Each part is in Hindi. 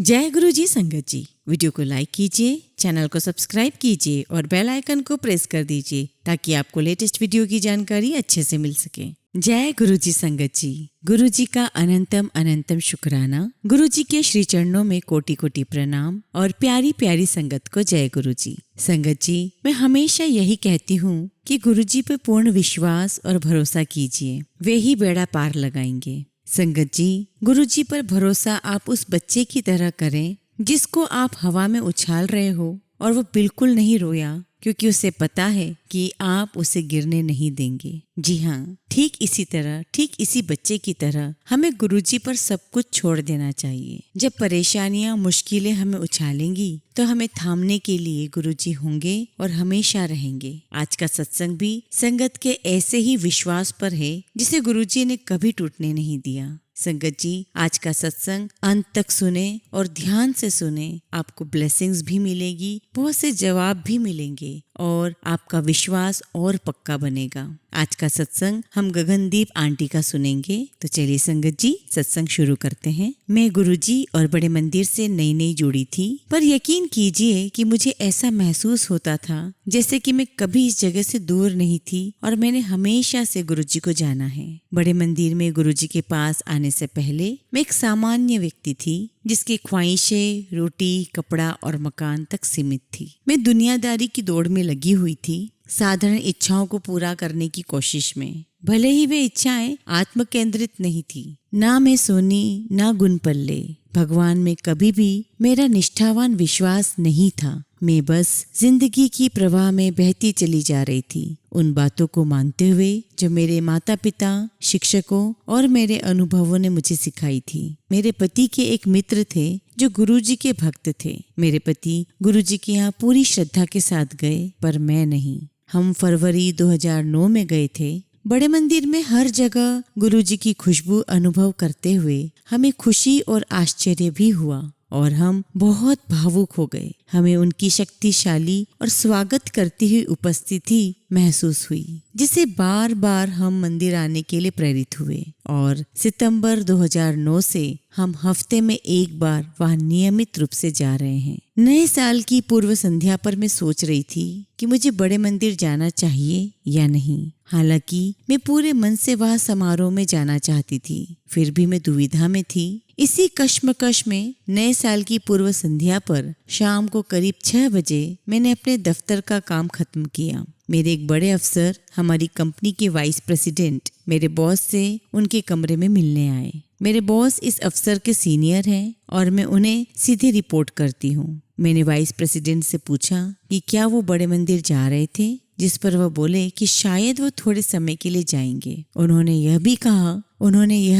जय गुरु जी संगत जी। वीडियो को लाइक कीजिए, चैनल को सब्सक्राइब कीजिए और बेल आइकन को प्रेस कर दीजिए ताकि आपको लेटेस्ट वीडियो की जानकारी अच्छे से मिल सके। जय गुरु जी संगत जी। गुरु जी का अनंतम अनंतम शुक्राना। गुरु जी के श्री चरणों में कोटि कोटि प्रणाम और प्यारी प्यारी संगत को जय गुरु जी। संगत जी, मैं हमेशा यही कहती हूँ कि गुरु जी पे पूर्ण विश्वास और भरोसा कीजिए, वे ही बेड़ा पार लगाएंगे। संगत जी, गुरु जी पर भरोसा आप उस बच्चे की तरह करें जिसको आप हवा में उछाल रहे हो और वो बिल्कुल नहीं रोया, क्योंकि उसे पता है कि आप उसे गिरने नहीं देंगे। जी हाँ, ठीक इसी बच्चे की तरह हमें गुरुजी पर सब कुछ छोड़ देना चाहिए। जब परेशानियां, मुश्किलें हमें उछालेंगी तो हमें थामने के लिए गुरुजी होंगे और हमेशा रहेंगे। आज का सत्संग भी संगत के ऐसे ही विश्वास पर है जिसे गुरुजी ने कभी टूटने नहीं दिया। संगत जी, आज का सत्संग अंत तक सुने और ध्यान से सुने, आपको ब्लेसिंग्स भी मिलेगी, बहुत से जवाब भी मिलेंगे और आपका विश्वास और पक्का बनेगा। आज का सत्संग हम गगनदीप आंटी का सुनेंगे। तो चलिए संगत जी, सत्संग शुरू करते हैं। मैं गुरुजी और बड़े मंदिर से नई जुड़ी थी, पर यकीन कीजिए कि मुझे ऐसा महसूस होता था जैसे कि मैं कभी इस जगह से दूर नहीं थी और मैंने हमेशा से गुरुजी को जाना है। बड़े मंदिर में गुरुजी के पास आने से पहले मैं एक सामान्य व्यक्ति थी जिसकी ख्वाहिशें रोटी, कपड़ा और मकान तक सीमित थी। मैं दुनियादारी की दौड़ में लगी हुई थी, साधारण इच्छाओं को पूरा करने की कोशिश में। भले ही वे इच्छाएं आत्म केंद्रित नहीं थी। ना मैं सोनी, ना गुण पल्ले। भगवान में कभी भी मेरा निष्ठावान विश्वास नहीं था। मैं बस जिंदगी की प्रवाह में बहती चली जा रही थी, उन बातों को मानते हुए जो मेरे माता पिता, शिक्षकों और मेरे अनुभवों ने मुझे सिखाई थी। मेरे पति के एक मित्र थे जो गुरुजी के भक्त थे। मेरे पति गुरुजी के यहाँ पूरी श्रद्धा के साथ गए, पर मैं नहीं। हम फरवरी 2009 में गए थे। बड़े मंदिर में हर जगह गुरुजी की खुशबू अनुभव करते हुए हमें खुशी और आश्चर्य भी हुआ और हम बहुत भावुक हो गए। हमें उनकी शक्तिशाली और स्वागत करती हुई उपस्थिति महसूस हुई, जिसे बार बार हम मंदिर आने के लिए प्रेरित हुए और सितंबर 2009 से हम हफ्ते में एक बार वहां नियमित रूप से जा रहे हैं। नए साल की पूर्व संध्या पर मैं सोच रही थी कि मुझे बड़े मंदिर जाना चाहिए या नहीं। हालांकि मैं पूरे मन से वह समारोह में जाना चाहती थी, फिर भी मैं दुविधा में थी। इसी कश्मकश में नए साल की पूर्व संध्या पर शाम को करीब 6 बजे मैंने अपने दफ्तर का काम खत्म किया। मेरे एक बड़े अफसर, हमारी कंपनी के वाइस प्रेसिडेंट, मेरे बॉस से उनके कमरे में मिलने आए। मेरे बॉस इस अफसर के सीनियर हैं और मैं उन्हें सीधे रिपोर्ट करती हूँ। मैंने वाइस प्रेसिडेंट से पूछा कि क्या वो बड़े मंदिर जा रहे थे, जिस पर वह बोले कि शायद वो थोड़े समय के लिए जाएंगे। उन्होंने यह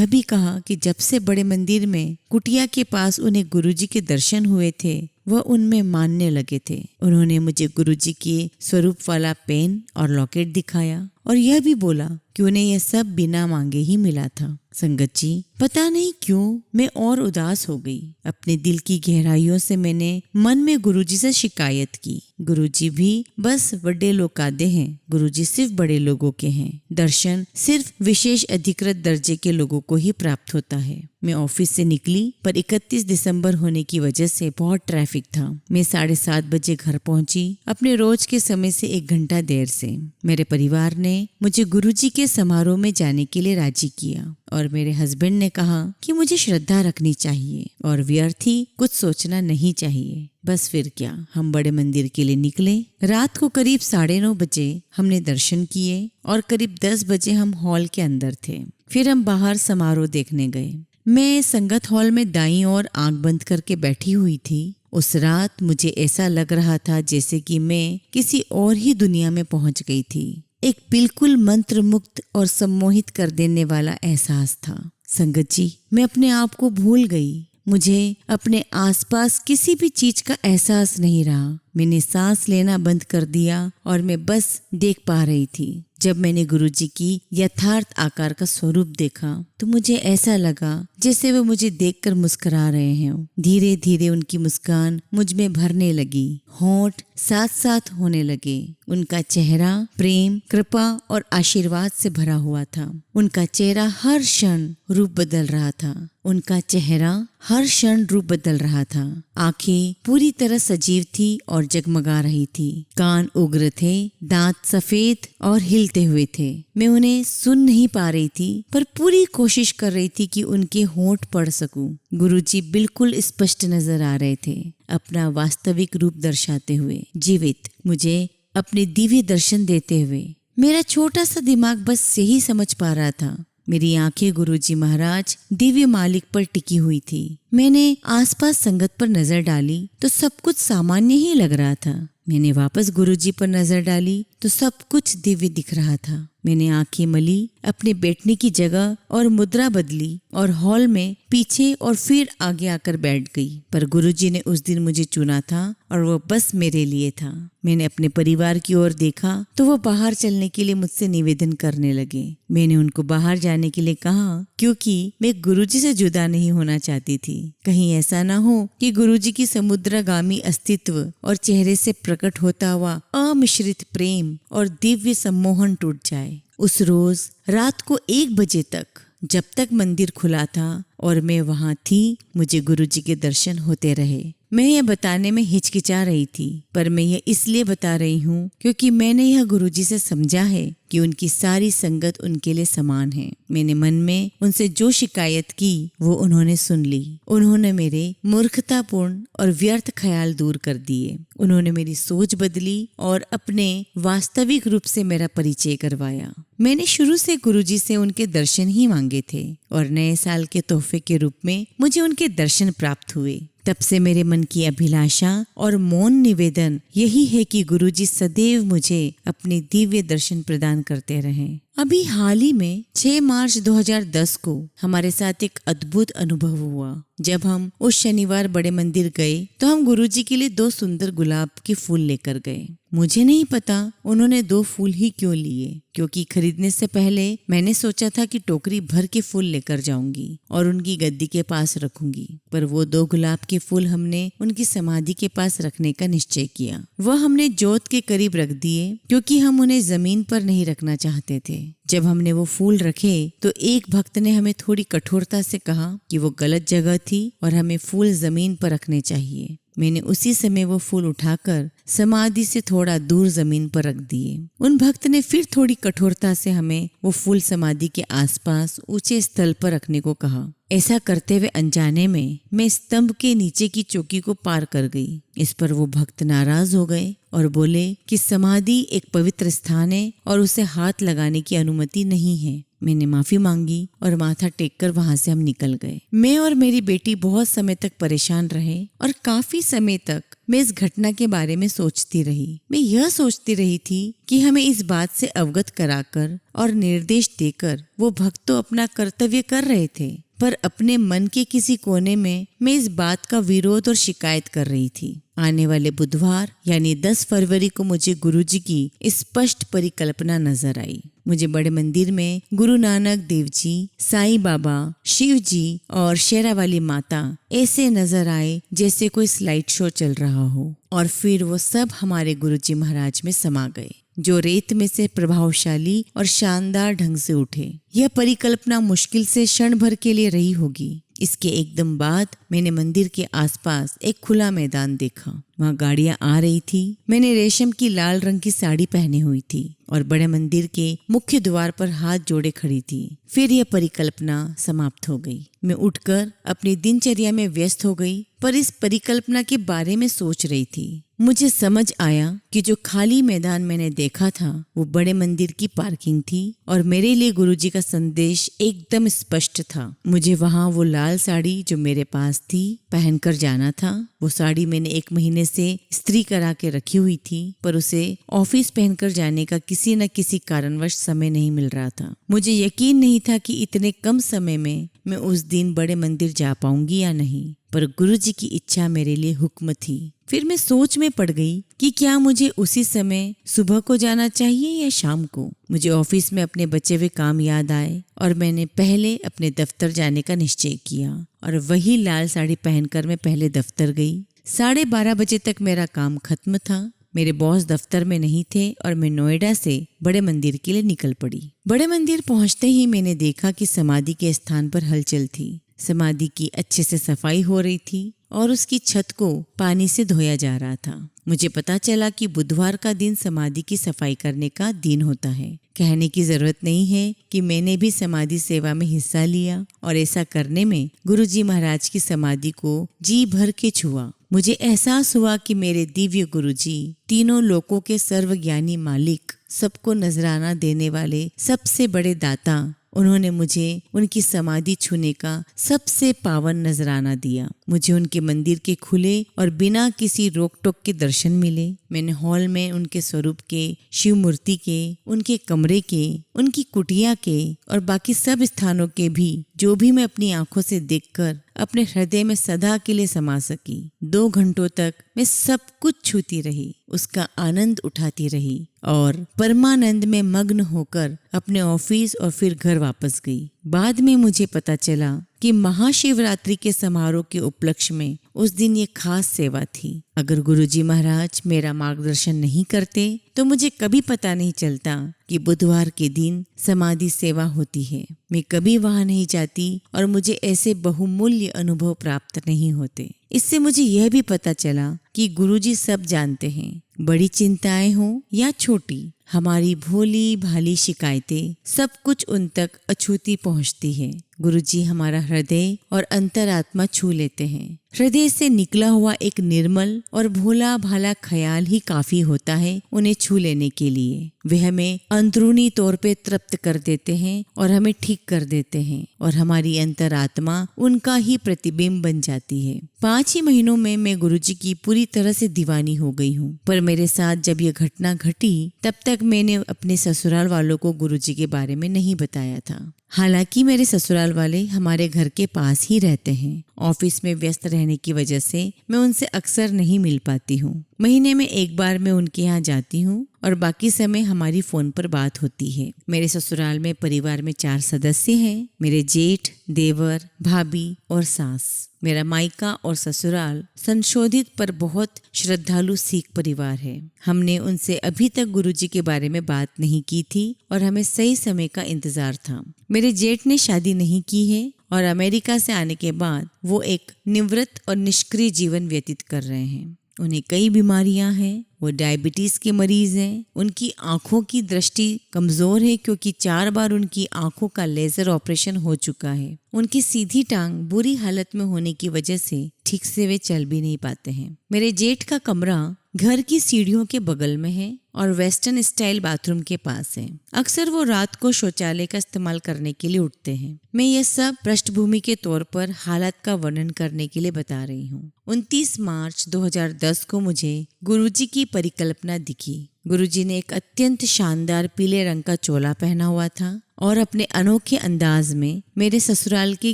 भी कहा कि जब से बड़े मंदिर में कुटिया के पास उन्हें गुरुजी के दर्शन हुए थे, वह उनमें मानने लगे थे। उन्होंने मुझे गुरुजी के स्वरूप वाला पेन और लॉकेट दिखाया और यह भी बोला कि उन्हें यह सब बिना मांगे ही मिला था। संगत जी, पता नहीं क्यों मैं और उदास हो गई। अपने दिल की गहराइयों से मैंने मन में गुरुजी से शिकायत की। गुरुजी भी बस बड़े लोकादे हैं। गुरुजी सिर्फ बड़े लोगों के हैं। दर्शन सिर्फ विशेष अधिकृत दर्जे के लोगों को ही प्राप्त होता है। मैं ऑफिस से निकली, पर 31 दिसंबर होने की वजह से बहुत ट्रैफिक था। मैं 7:30 बजे घर पहुंची, अपने रोज के समय से 1 घंटा देर से। मेरे परिवार ने मुझे गुरुजी के समारोह में जाने के लिए राजी किया और मेरे हस्बैंड ने कहा कि मुझे श्रद्धा रखनी चाहिए और व्यर्थ ही कुछ सोचना नहीं चाहिए। बस फिर क्या, हम बड़े मंदिर के लिए निकले। रात को करीब 9:30 बजे हमने दर्शन किए और करीब 10 बजे हम हॉल के अंदर थे। फिर हम बाहर समारोह देखने गए। मैं संगत हॉल में दाईं ओर आंख बंद करके बैठी हुई थी। उस रात मुझे ऐसा लग रहा था जैसे कि मैं किसी और ही दुनिया में पहुंच गई थी। एक बिल्कुल मंत्र मुक्त और सम्मोहित कर देने वाला एहसास था। संगत जी, मैं अपने आप को भूल गई। मुझे अपने आसपास किसी भी चीज का एहसास नहीं रहा। मैंने सांस लेना बंद कर दिया और मैं बस देख पा रही थी। जब मैंने गुरुजी की यथार्थ आकार का स्वरूप देखा तो मुझे ऐसा लगा जैसे वो मुझे देखकर मुस्कुरा रहे हैं। धीरे धीरे उनकी मुस्कान मुझ में भरने लगी, होंठ साथ साथ होने लगे। उनका चेहरा प्रेम, कृपा और आशीर्वाद से भरा हुआ था। उनका चेहरा हर क्षण रूप बदल रहा था। उनका चेहरा हर क्षण रूप बदल रहा था। आंखें पूरी तरह सजीव थी और जगमगा रही थी। कान उग्र थे, दांत सफेद और हिलते हुए थे। मैं उन्हें सुन नहीं पा रही थी, पर पूरी कोशिश कर रही थी कि उनके होंठ पढ़ सकूं। गुरुजी बिल्कुल स्पष्ट नजर आ रहे थे, अपना वास्तविक रूप दर्शाते हुए, जीवित, मुझे अपने दिव्य दर्शन देते हुए। मेरा छोटा सा दिमाग बस यही समझ पा रहा था। मेरी आंखें गुरुजी महाराज दिव्य मालिक पर टिकी हुई थी। मैंने आसपास संगत पर नजर डाली तो सब कुछ सामान्य ही लग रहा था। मैंने वापस गुरुजी पर नजर डाली तो सब कुछ दिव्य दिख रहा था। मैंने आंखें मली, अपने बैठने की जगह और मुद्रा बदली और हॉल में पीछे और फिर आगे आकर बैठ गई। पर गुरुजी ने उस दिन मुझे चुना था और वो बस मेरे लिए था। मैंने अपने परिवार की ओर देखा तो वो बाहर चलने के लिए मुझसे निवेदन करने लगे। मैंने उनको बाहर जाने के लिए कहा क्योंकि मैं गुरुजी से जुदा नहीं होना चाहती थी। कहीं ऐसा ना हो कि गुरुजी की समुद्रगामी अस्तित्व और चेहरे से प्रकट होता हुआ अमिश्रित प्रेम और दिव्य सम्मोहन टूट जाए। उस रोज रात को 1 बजे तक, जब तक मंदिर खुला था और मैं वहां थी, मुझे गुरुजी के दर्शन होते रहे। मैं यह बताने में हिचकिचा रही थी, पर मैं यह इसलिए बता रही हूँ क्योंकि मैंने यह गुरुजी से समझा है कि उनकी सारी संगत उनके लिए समान है। मैंने मन में उनसे जो शिकायत की वो उन्होंने सुन ली। उन्होंने मेरे मूर्खतापूर्ण और व्यर्थ ख्याल दूर कर दिए। उन्होंने मेरी सोच बदली और अपने वास्तविक रूप से मेरा परिचय करवाया। मैंने शुरू से गुरुजी से उनके दर्शन ही मांगे थे और नए साल के तोहफे के रूप में मुझे उनके दर्शन प्राप्त हुए। तब से मेरे मन की अभिलाषा और मौन निवेदन यही है कि गुरुजी सदैव मुझे अपने दिव्य दर्शन प्रदान करते रहें। अभी हाल ही में 6 मार्च 2010 को हमारे साथ एक अद्भुत अनुभव हुआ। जब हम उस शनिवार बड़े मंदिर गए तो हम गुरुजी के लिए 2 सुंदर गुलाब के फूल लेकर गए। मुझे नहीं पता उन्होंने 2 फूल ही क्यों लिए, क्योंकि खरीदने से पहले मैंने सोचा था कि टोकरी भर के फूल लेकर जाऊंगी और उनकी गद्दी के पास रखूंगी। पर वो 2 गुलाब के फूल हमने उनकी समाधि के पास रखने का निश्चय किया। वह हमने जोत के करीब रख दिए क्योंकि हम उन्हें जमीन पर नहीं रखना चाहते थे। जब हमने वो फूल रखे तो एक भक्त ने हमें थोड़ी कठोरता से कहा कि वो गलत जगह थी और हमें फूल जमीन पर रखने चाहिए। मैंने उसी समय वो फूल उठाकर समाधि से थोड़ा दूर जमीन पर रख दिए। उन भक्त ने फिर थोड़ी कठोरता से हमें वो फूल समाधि के आसपास ऊंचे स्थल पर रखने को कहा। ऐसा करते हुए अनजाने में मैं स्तंभ के नीचे की चौकी को पार कर गई। इस पर वो भक्त नाराज हो गए और बोले कि समाधि एक पवित्र स्थान है और उसे हाथ लगाने की अनुमति नहीं है। मैंने माफी मांगी और माथा टेककर वहां से हम निकल गए। मैं और मेरी बेटी बहुत समय तक परेशान रहे और काफी समय तक मैं इस घटना के बारे में सोचती रही। मैं यह सोचती रही थी कि हमें इस बात से अवगत कराकर और निर्देश देकर वो भक्त तो अपना कर्तव्य कर रहे थे, पर अपने मन के किसी कोने में मैं इस बात का विरोध और शिकायत कर रही थी। आने वाले बुधवार यानी 10 फरवरी को मुझे गुरुजी की स्पष्ट परिकल्पना नजर आई। मुझे बड़े मंदिर में गुरु नानक देव जी, साईं बाबा, शिव जी और शेरावाली माता ऐसे नजर आए जैसे कोई स्लाइड शो चल रहा हो, और फिर वो सब हमारे गुरुजी महाराज में समा गए, जो रेत में से प्रभावशाली और शानदार ढंग से उठे। यह परिकल्पना मुश्किल से क्षण भर के लिए रही होगी। इसके एकदम बाद मैंने मंदिर के आसपास एक खुला मैदान देखा। वहाँ गाड़ियां आ रही थी। मैंने रेशम की लाल रंग की साड़ी पहनी हुई थी और बड़े मंदिर के मुख्य द्वार पर हाथ जोड़े खड़ी थी। फिर यह परिकल्पना समाप्त हो गई। मैं उठकर अपनी दिनचर्या में व्यस्त हो गई, पर इस परिकल्पना के बारे में सोच रही थी। मुझे समझ आया कि जो खाली मैदान मैंने देखा था वो बड़े मंदिर की पार्किंग थी और मेरे लिए गुरुजी का संदेश एकदम स्पष्ट था। मुझे वहाँ वो लाल साड़ी जो मेरे पास थी पहनकर जाना था। वो साड़ी मैंने 1 महीने से इस्त्री करा के रखी हुई थी, पर उसे ऑफिस पहनकर जाने का किसी न किसी कारणवश समय नहीं मिल रहा था। मुझे यकीन नहीं था कि इतने कम समय में मैं उस दिन बड़े मंदिर जा पाऊंगी या नहीं, पर गुरुजी की इच्छा मेरे लिए हुक्म थी। फिर मैं सोच में पड़ गई कि क्या मुझे उसी समय सुबह को जाना चाहिए या शाम को। मुझे ऑफिस में अपने बचे हुए काम याद आए और मैंने पहले अपने दफ्तर जाने का निश्चय किया और वही लाल साड़ी पहनकर मैं पहले दफ्तर गई। 12:30 बजे तक मेरा काम खत्म था। मेरे बॉस दफ्तर में नहीं थे और मैं नोएडा से बड़े मंदिर के लिए निकल पड़ी। बड़े मंदिर पहुंचते ही मैंने देखा कि समाधि के स्थान पर हलचल थी। समाधि की अच्छे से सफाई हो रही थी और उसकी छत को पानी से धोया जा रहा था। मुझे पता चला कि बुधवार का दिन समाधि की सफाई करने का दिन होता है। कहने की जरूरत नहीं है कि मैंने भी समाधि सेवा में हिस्सा लिया और ऐसा करने में गुरुजी महाराज की समाधि को जी भर के छुआ। मुझे एहसास हुआ कि मेरे दिव्य गुरुजी, तीनों लोकों के सर्वज्ञानी मालिक, सबको नजराना देने वाले सबसे बड़े दाता, उन्होंने मुझे उनकी समाधि छूने का सबसे पावन नजराना दिया। मुझे उनके मंदिर के खुले और बिना किसी रोक टोक के दर्शन मिले। मैंने हॉल में उनके स्वरूप के, शिव मूर्ति के, उनके कमरे के, उनकी कुटिया के और बाकी सब स्थानों के भी, जो भी मैं अपनी आंखों से देखकर अपने हृदय में सदा के लिए समा सकी। 2 घंटों तक मैं सब कुछ छूती रही, उसका आनंद उठाती रही और परमानंद में मग्न होकर अपने ऑफिस और फिर घर वापस गई। बाद में मुझे पता चला कि महाशिवरात्रि के समारोह के उपलक्ष्य में उस दिन ये खास सेवा थी। अगर गुरुजी महाराज मेरा मार्गदर्शन नहीं करते तो मुझे कभी पता नहीं चलता कि बुधवार के दिन समाधि सेवा होती है। मैं कभी वहां नहीं जाती और मुझे ऐसे बहुमूल्य अनुभव प्राप्त नहीं होते। इससे मुझे यह भी पता चला कि गुरुजी सब जानते हैं, बड़ी चिंताएं हों या छोटी, हमारी भोली भाली शिकायतें, सब कुछ उन तक अछूती पहुंचती है। गुरुजी हमारा हृदय और अंतरात्मा छू लेते हैं। हृदय से निकला हुआ एक निर्मल और भोला भाला ख्याल ही काफी होता है उन्हें छू लेने के लिए। वे हमें अंदरूनी तौर पे तृप्त कर देते हैं और हमें ठीक कर देते हैं और हमारी अंतरात्मा उनका ही प्रतिबिंब बन जाती है। 5 ही महीनों में मैं गुरुजी की पूरी तरह से दीवानी हो गई हूँ। पर मेरे साथ जब यह घटना घटी तब तक मैंने अपने ससुराल वालों को गुरुजी के बारे में नहीं बताया था। हालांकि मेरे ससुराल वाले हमारे घर के पास ही रहते हैं। ऑफिस में व्यस्त रहने की वजह से मैं उनसे अक्सर नहीं मिल पाती हूँ। महीने में एक बार मैं उनके यहाँ जाती हूँ और बाकी समय हमारी फोन पर बात होती है। मेरे ससुराल में परिवार में 4 सदस्य हैं, मेरे जेठ, देवर, भाभी और सास। मेरा मायका और ससुराल संशोधित पर बहुत श्रद्धालु सिख परिवार है। हमने उनसे अभी तक गुरुजी के बारे में बात नहीं की थी और हमें सही समय का इंतजार था। मेरे जेठ ने शादी नहीं की है और अमेरिका से आने के बाद वो एक निवृत्त और निष्क्रिय जीवन व्यतीत कर रहे हैं। उन्हें कई बीमारियां हैं, वो डायबिटीज के मरीज हैं। उनकी आंखों की दृष्टि कमजोर है क्योंकि 4 बार उनकी आंखों का लेजर ऑपरेशन हो चुका है। उनकी सीधी टांग बुरी हालत में होने की वजह से ठीक से वे चल भी नहीं पाते हैं। मेरे जेठ का कमरा घर की सीढ़ियों के बगल में है और वेस्टर्न स्टाइल बाथरूम के पास है। अक्सर वो रात को शौचालय का इस्तेमाल करने के लिए उठते हैं। मैं यह सब पृष्ठभूमि के तौर पर हालत का वर्णन करने के लिए बता रही हूँ। 29 मार्च 2010 को मुझे गुरुजी की परिकल्पना दिखी। गुरुजी ने एक अत्यंत शानदार पीले रंग का चोला पहना हुआ था और अपने अनोखे अंदाज में मेरे ससुराल के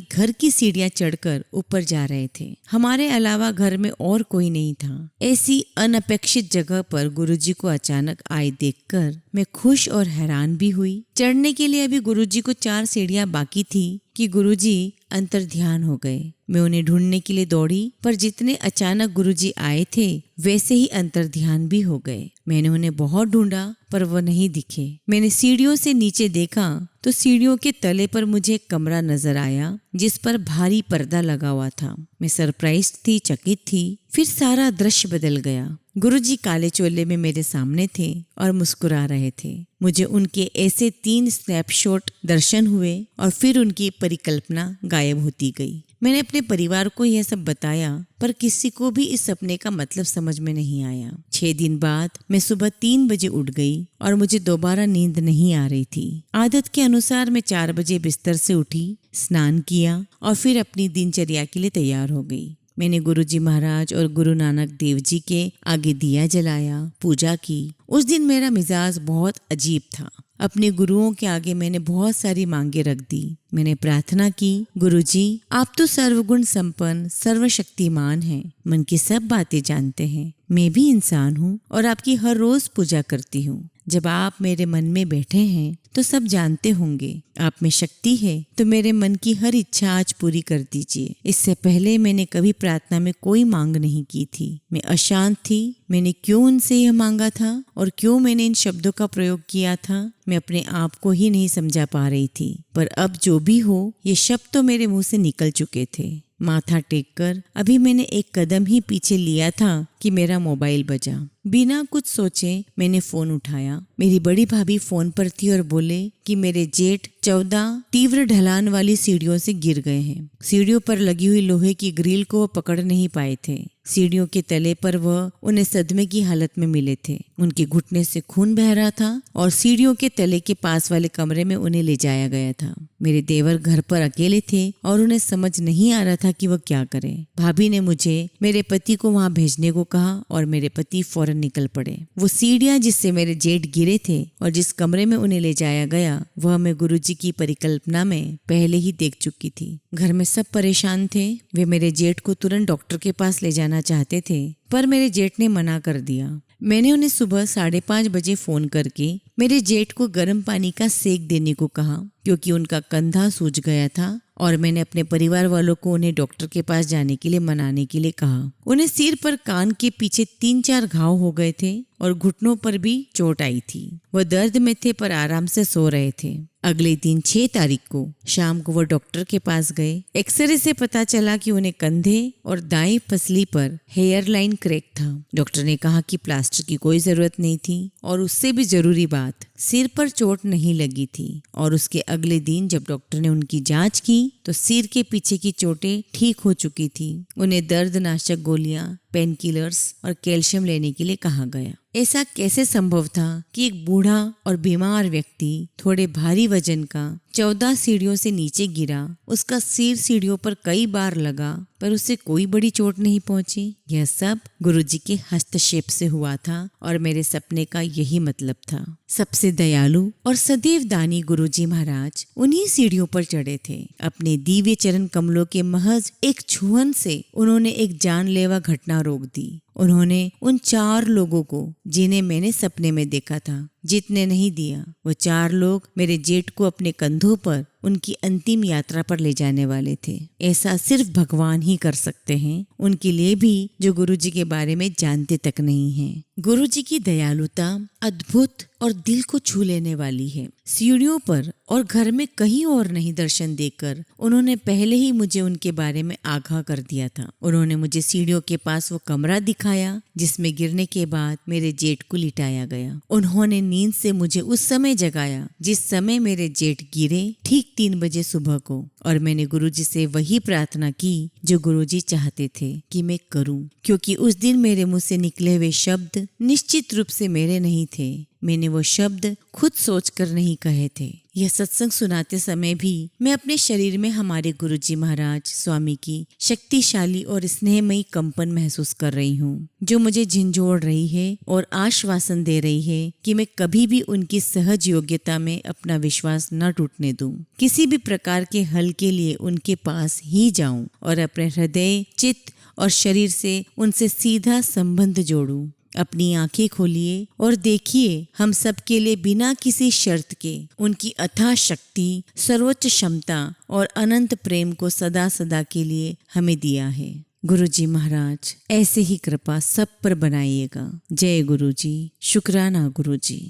घर की सीढ़ियां चढ़कर ऊपर जा रहे थे। हमारे अलावा घर में और कोई नहीं था। ऐसी अनपेक्षित जगह पर गुरुजी को अचानक आए देखकर मैं खुश और हैरान भी हुई। चढ़ने के लिए अभी गुरुजी को 4 सीढ़ियां बाकी थी कि गुरुजी अंतर्ध्यान हो गए। मैं उन्हें ढूंढने के लिए दौड़ी, पर जितने अचानक गुरुजी आए थे वैसे ही अंतर्ध्यान भी हो गए। मैंने उन्हें बहुत ढूंढा पर वो नहीं दिखे। मैंने सीढ़ियों से नीचे देखा तो सीढ़ियों के तले पर मुझे एक कमरा नजर आया जिस पर भारी पर्दा लगा हुआ था। मैं सरप्राइज थी, चकित थी। फिर सारा दृश्य बदल गया। गुरुजी काले चोले में मेरे सामने थे और मुस्कुरा रहे थे। मुझे उनके ऐसे 3 स्नैपशॉट दर्शन हुए और फिर उनकी परिकल्पना गायब होती गई। मैंने अपने परिवार को यह सब बताया पर किसी को भी इस सपने का मतलब समझ में नहीं आया। 6 दिन बाद मैं सुबह 3 बजे उठ गई और मुझे दोबारा नींद नहीं आ रही थी। आदत के अनुसार मैं 4 बजे बिस्तर से उठी, स्नान किया और फिर अपनी दिनचर्या के लिए तैयार हो गई। मैंने गुरुजी महाराज और गुरु नानक देव जी के आगे दिया जलाया, पूजा की। उस दिन मेरा मिजाज बहुत अजीब था। अपने गुरुओं के आगे मैंने बहुत सारी मांगे रख दी। मैंने प्रार्थना की, गुरुजी आप तो सर्वगुण संपन्न सर्वशक्तिमान हैं, मन की सब बातें जानते हैं। मैं भी इंसान हूँ और आपकी हर रोज पूजा करती हूँ। जब आप मेरे मन में बैठे हैं तो सब जानते होंगे। आप में शक्ति है तो मेरे मन की हर इच्छा आज पूरी कर दीजिए। इससे पहले मैंने कभी प्रार्थना में कोई मांग नहीं की थी। मैं अशांत थी। मैंने क्यों उनसे यह मांगा था और क्यों मैंने इन शब्दों का प्रयोग किया था, मैं अपने आप को ही नहीं समझा पा रही थी। पर अब जो भी हो, ये शब्द तो मेरे मुंह से निकल चुके थे। माथा टेककर अभी मैंने एक कदम ही पीछे लिया था कि मेरा मोबाइल बजा। बिना कुछ सोचे मैंने फोन उठाया। मेरी बड़ी भाभी फोन पर थी और बोले कि मेरे जेठ 14 तीव्र ढलान वाली सीढ़ियों से गिर गए हैं। सीढ़ियों पर लगी हुई लोहे की ग्रिल को वो पकड़ नहीं पाए थे। सीढ़ियों के तले पर वह उन्हें सदमे की हालत में मिले थे। उनके घुटने से खून बह रहा था और सीढ़ियों के तले के पास वाले कमरे में उन्हें ले जाया गया था। मेरे देवर घर पर अकेले थे और उन्हें समझ नहीं आ रहा था कि वह क्या करें। भाभी ने मुझे मेरे पति को वहां भेजने को कहा और मेरे पति फौरन निकल पड़े। वो सीढ़ियां जिससे मेरे जेठ गिरे थे और जिस कमरे में उन्हें ले जाया गया, वह मैं गुरुजी की परिकल्पना में पहले ही देख चुकी थी। घर में सब परेशान थे। वे मेरे जेठ को तुरंत डॉक्टर के पास ले जाना चाहते थे, पर मेरे जेठ ने मना कर दिया। मैंने उन्हें सुबह 5:30 बजे फोन करके मेरे जेठ को गर्म पानी का सेक देने को कहा, क्योंकि उनका कंधा सूज गया था। और मैंने अपने परिवार वालों को उन्हें डॉक्टर के पास जाने के लिए मनाने के लिए कहा। उन्हें सिर पर कान के पीछे 3-4 घाव हो गए थे और घुटनों पर भी चोट आई थी। वह दर्द में थे पर आराम से सो रहे थे। अगले दिन 6 तारीख को शाम को वो डॉक्टर के पास गए। एक्सरे से पता चला कि उन्हें कंधे और दाएं पसली पर हेयर लाइन क्रैक था। डॉक्टर ने कहा कि प्लास्टर की कोई जरूरत नहीं थी और उससे भी जरूरी बात, सिर पर चोट नहीं लगी थी। और उसके अगले दिन जब डॉक्टर ने उनकी जांच की तो सिर के पीछे की चोटें ठीक हो चुकी थी। उन्हें दर्दनाशक गोलियां, पेन किलर्स और कैल्शियम लेने के लिए कहा गया। ऐसा कैसे संभव था कि एक बूढ़ा और बीमार व्यक्ति थोड़े भारी वजन का 14 सीढ़ियों से नीचे गिरा, उसका सिर सीढ़ियों पर कई बार लगा पर उसे कोई बड़ी चोट नहीं पहुंची। यह सब गुरुजी के हस्तक्षेप से हुआ था और मेरे सपने का यही मतलब था। सबसे दयालु और सदैव दानी गुरुजी महाराज उन्हीं सीढ़ियों पर चढ़े थे। अपने दिव्य चरण कमलों के महज एक छुअन से उन्होंने एक जानलेवा घटना रोक दी। उन्होंने उन 4 लोगों को, जिन्हें मैंने सपने में देखा था, जीतने नहीं दिया। वो 4 लोग मेरे जेठ को अपने कंधों पर उनकी अंतिम यात्रा पर ले जाने वाले थे। ऐसा सिर्फ भगवान ही कर सकते हैं, उनके लिए भी जो गुरुजी के बारे में जानते तक नहीं हैं। गुरुजी की दयालुता अद्भुत और दिल को छू लेने वाली है। सीढ़ियों पर और घर में कहीं और नहीं दर्शन देकर उन्होंने पहले ही मुझे उनके बारे में आगाह कर दिया था। उन्होंने मुझे सीढ़ियों के पास वो कमरा दिखाया जिसमें गिरने के बाद मेरे जेठ को लिटाया गया। उन्होंने नींद से मुझे उस समय जगाया जिस समय मेरे जेठ गिरे, ठीक 3 बजे सुबह को। और मैंने गुरुजी से वही प्रार्थना की जो गुरुजी चाहते थे कि मैं करूं, क्योंकि उस दिन मेरे मुंह से निकले हुए शब्द निश्चित रूप से मेरे नहीं थे। मैंने वो शब्द खुद सोचकर नहीं कहे थे। यह सत्संग सुनाते समय भी मैं अपने शरीर में हमारे गुरुजी महाराज स्वामी की शक्तिशाली और स्नेहमयी कंपन महसूस कर रही हूँ, जो मुझे झिंझोड़ रही है और आश्वासन दे रही है कि मैं कभी भी उनकी सहज योग्यता में अपना विश्वास न टूटने दूं। किसी भी प्रकार के हल के लिए उनके पास ही जाऊं और अपने हृदय, चित्त और शरीर से उनसे सीधा संबंध जोड़ूं। अपनी आंखें खोलिए और देखिए, हम सब के लिए बिना किसी शर्त के उनकी अथाह शक्ति, सर्वोच्च क्षमता और अनंत प्रेम को सदा सदा के लिए हमें दिया है। गुरुजी महाराज ऐसे ही कृपा सब पर बनाइएगा। जय गुरुजी। शुक्राना गुरुजी।